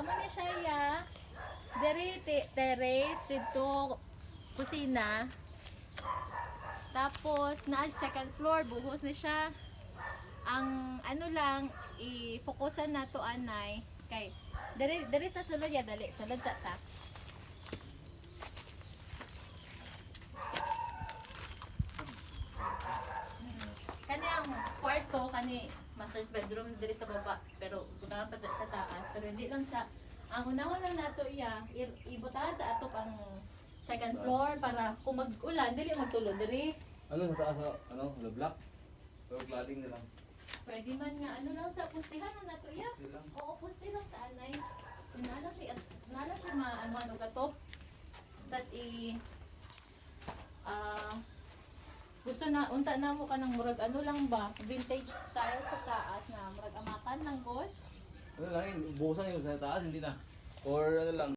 amo ni siya ya. Dere terrace dito kusina. Tapos na second floor buhos ni siya. Ang ano lang i-focusan nato anay kay dere sa sulod ya dali sulod sa ta. Kani ang kwarto kani master's bedroom diri sa baba pero butahan pa sa taas pero hindi lang sa ang unahon lang nato iya ibutahan sa ato ang second floor para kung mag-ulan dili magtulo diri. Ano sa taas ano, the black? Pero cladding na lang. Pwede man nga ano lang sa pustihan na nato iya. Puste lang. Oo, puste lang sa anay. Nala siya ano gatop. Tas gusto na unta na mo ka ng murag ano lang ba vintage style sa taas na murag amakan ng gold. Ano lang yun, buhusan yung sa taas, hindi na. Or ano lang.